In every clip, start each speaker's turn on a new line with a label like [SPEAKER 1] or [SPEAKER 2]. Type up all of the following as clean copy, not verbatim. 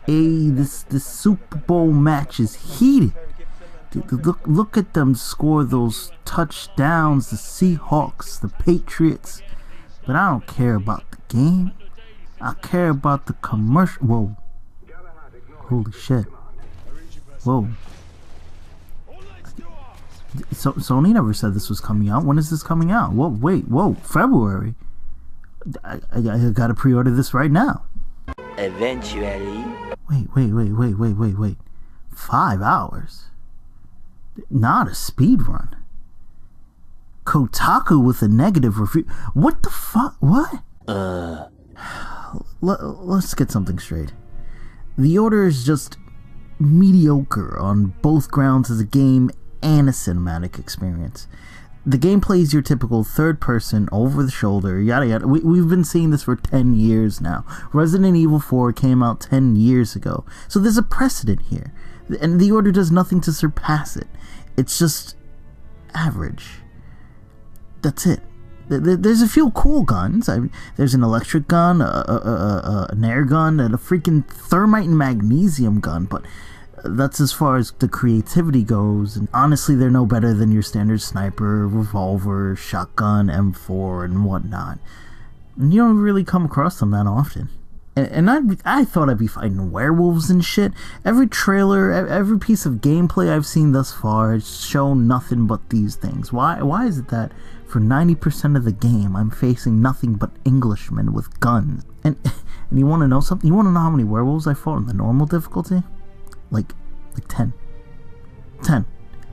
[SPEAKER 1] Hey, this Super Bowl match is heated. Look at them score those touchdowns, the Seahawks, the Patriots. But I don't care about the game. I care about the commercial. Whoa. Holy shit. Whoa. So Sony never said this was coming out. When is this coming out? Whoa, wait, whoa, February? I gotta pre-order this right now.
[SPEAKER 2] Eventually.
[SPEAKER 1] Wait. 5 hours? Not a speed run. Kotaku with a negative review. What the fuck? What? Let's get something straight. The Order is just mediocre on both grounds as a game and a cinematic experience. The gameplay is your typical third person, over the shoulder, yada yada. We've been seeing this for 10 years now. Resident Evil 4 came out 10 years ago. So there's a precedent here. And The Order does nothing to surpass it. It's just average. That's it. There's a few cool guns. There's an electric gun, an air gun, and a freaking thermite and magnesium gun, but that's as far as the creativity goes, and honestly they're no better than your standard sniper, revolver, shotgun, M4 and whatnot. And you don't really come across them that often. And I thought I'd be fighting werewolves and shit. Every trailer, every piece of gameplay I've seen thus far has shown nothing but these things. Why is it that for 90% of the game I'm facing nothing but Englishmen with guns? And you want to know something? You want to know how many werewolves I fought in the normal difficulty? Like 10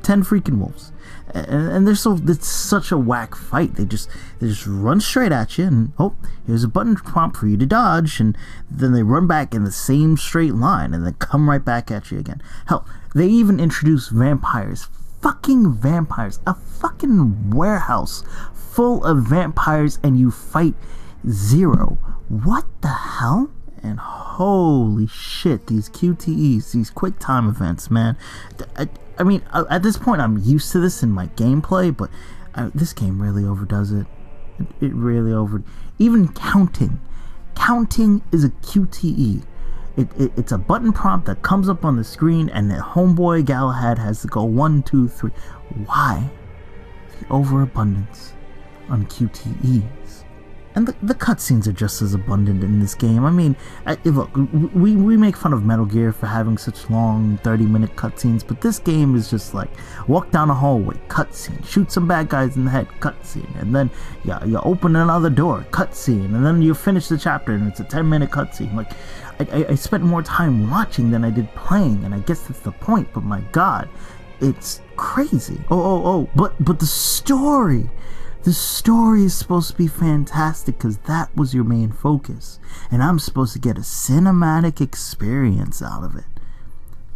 [SPEAKER 1] freaking wolves, and it's such a whack fight. They just run straight at you, and oh, here's a button prompt for you to dodge, and then they run back in the same straight line and then come right back at you again. Hell, they even introduce vampires. Fucking vampires. A fucking warehouse full of vampires, and you fight zero. What the hell? And holy shit, these QTEs, these quick time events, man. I mean, at this point, I'm used to this in my gameplay, but this game really overdoes it. It really even counting. Counting is a QTE. It's a button prompt that comes up on the screen, and the homeboy Galahad has to go 1, 2, 3. Why? The overabundance on QTEs. And the cutscenes are just as abundant in this game. I mean, look, we make fun of Metal Gear for having such long 30-minute cutscenes, but this game is just like, walk down a hallway, cutscene, shoot some bad guys in the head, cutscene, and then you open another door, cutscene, and then you finish the chapter and it's a 10-minute cutscene. Like, I spent more time watching than I did playing, and I guess that's the point, but my god, it's crazy. But the story... The story is supposed to be fantastic because that was your main focus, and I'm supposed to get a cinematic experience out of it.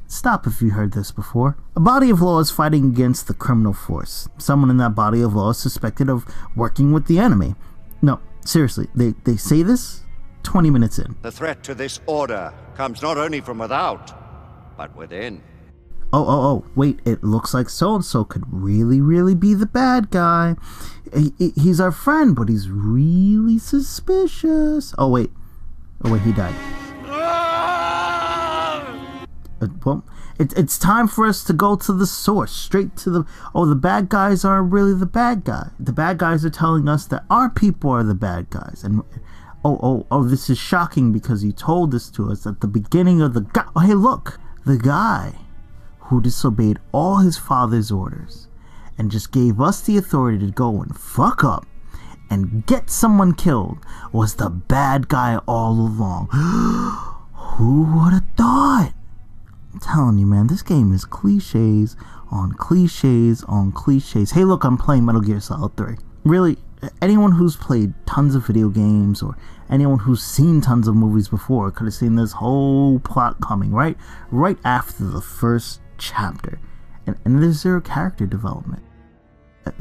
[SPEAKER 1] Stop if you heard this before. A body of law is fighting against the criminal force. Someone in that body of law is suspected of working with the enemy. No, seriously, they say this 20 minutes in.
[SPEAKER 3] The threat to this order comes not only from without, but within.
[SPEAKER 1] Wait, it looks like so-and-so could really be the bad guy. He's our friend, but he's really suspicious. Oh wait, he died. Well, it's time for us to go to the source, straight to the bad guys aren't really the bad guy. The bad guys are telling us that our people are the bad guys. And this is shocking because you told this to us at the beginning of hey look, the guy who disobeyed all his father's orders and just gave us the authority to go and fuck up and get someone killed was the bad guy all along. Who would have thought? I'm telling you, man, this game is cliches on cliches on cliches. Hey look, I'm playing Metal Gear Solid 3. Really, anyone who's played tons of video games or anyone who's seen tons of movies before could have seen this whole plot coming right after the first chapter, and there's zero character development.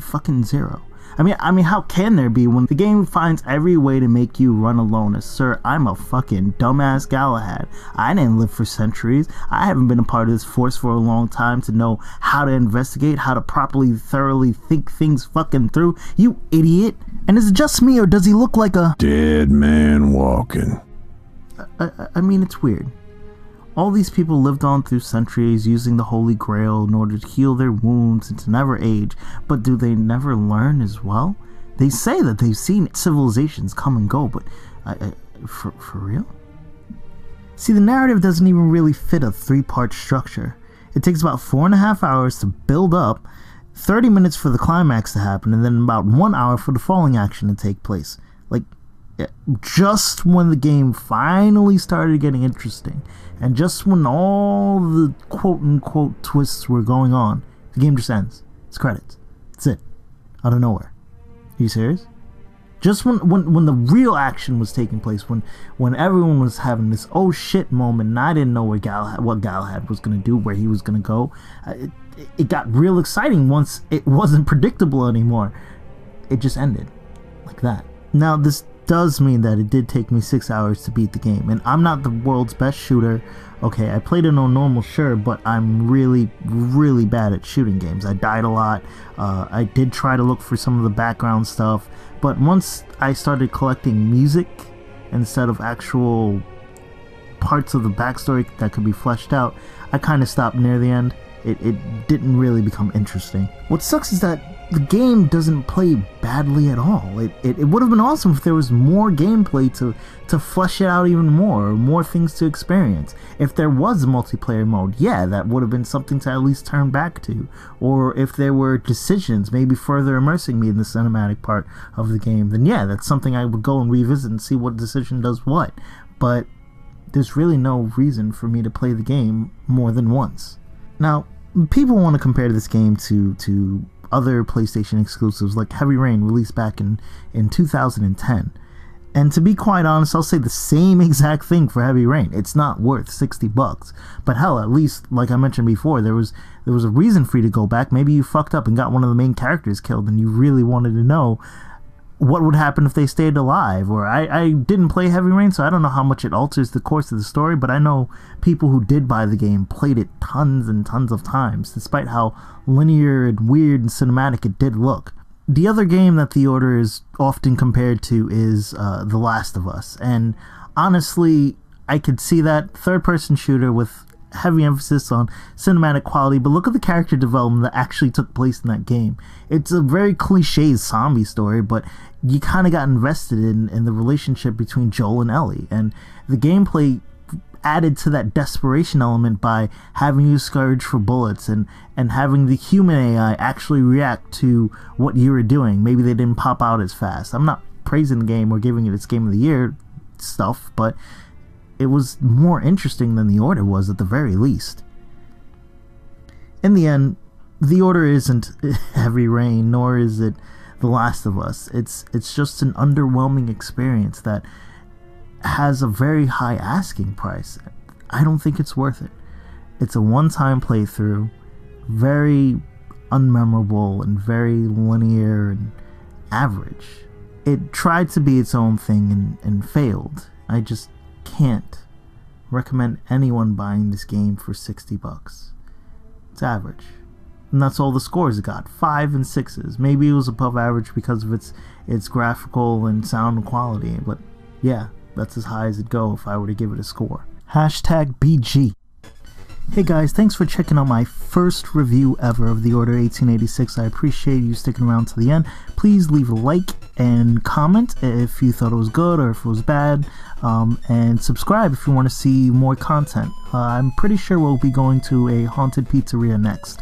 [SPEAKER 1] Fucking zero. I mean, how can there be when the game finds every way to make you run alone? As sir, I'm a fucking dumbass Galahad. I didn't live for centuries. I haven't been a part of this force for a long time to know how to investigate, how to properly, thoroughly think things fucking through. You idiot. And is it just me, or does he look like a
[SPEAKER 4] dead man walking?
[SPEAKER 1] I mean, it's weird. All these people lived on through centuries using the Holy Grail in order to heal their wounds and to never age, but do they never learn as well? They say that they've seen civilizations come and go, but for real? See, the narrative doesn't even really fit a 3-part structure. It takes about 4.5 hours to build up, 30 minutes for the climax to happen, and then about 1 hour for the falling action to take place. Like, just when the game finally started getting interesting, and just when all the quote-unquote twists were going on, the game just ends. It's credits. That's it. Out of nowhere. Are you serious? Just when the real action was taking place, when everyone was having this oh shit moment, and I didn't know what Galahad was going to do, where he was going to go, it got real exciting once it wasn't predictable anymore. It just ended like that. Now, this does mean that it did take me 6 hours to beat the game, and I'm not the world's best shooter. Okay, I played it on normal, sure, but I'm really, really bad at shooting games. I died a lot. I did try to look for some of the background stuff, but once I started collecting music instead of actual parts of the backstory that could be fleshed out, I kind of stopped near the end. It didn't really become interesting. What sucks is that the game doesn't play badly at all. It would have been awesome if there was more gameplay to flesh it out even more, or more things to experience. If there was a multiplayer mode, yeah, that would have been something to at least turn back to. Or if there were decisions, maybe further immersing me in the cinematic part of the game, then yeah, that's something I would go and revisit and see what decision does what. But there's really no reason for me to play the game more than once. Now, people want to compare this game to other PlayStation exclusives like Heavy Rain, released back in 2010. And to be quite honest, I'll say the same exact thing for Heavy Rain. It's not worth $60. But hell, at least, like I mentioned before, there was a reason for you to go back. Maybe you fucked up and got one of the main characters killed and you really wanted to know what would happen if they stayed alive. Or I didn't play Heavy Rain, so I don't know how much it alters the course of the story, but I know people who did buy the game played it tons and tons of times, despite how linear and weird and cinematic it did look. The other game that The Order is often compared to is The Last of Us, and honestly, I could see that. Third-person shooter with heavy emphasis on cinematic quality, but look at the character development that actually took place in that game. It's a very cliche zombie story, but you kind of got invested in the relationship between Joel and Ellie, and the gameplay added to that desperation element by having you scourge for bullets and having the human AI actually react to what you were doing. Maybe they didn't pop out as fast. I'm not praising the game or giving it its Game of the Year stuff, but it was more interesting than The Order was at the very least. In the end, The Order isn't Heavy Rain, nor is it The Last of Us. It's just an underwhelming experience that has a very high asking price. I don't think it's worth it. It's a one-time playthrough, very unmemorable and very linear and average. It tried to be its own thing and failed. I just can't recommend anyone buying this game for $60. It's average. And that's all the scores it got, 5 and 6s. Maybe it was above average because of its graphical and sound quality, but yeah, that's as high as it'd go if I were to give it a score. #BG. Hey guys, thanks for checking out my first review ever of The Order 1886. I appreciate you sticking around to the end. Please leave a like and comment if you thought it was good or if it was bad, and subscribe if you want to see more content. I'm pretty sure we'll be going to a haunted pizzeria next.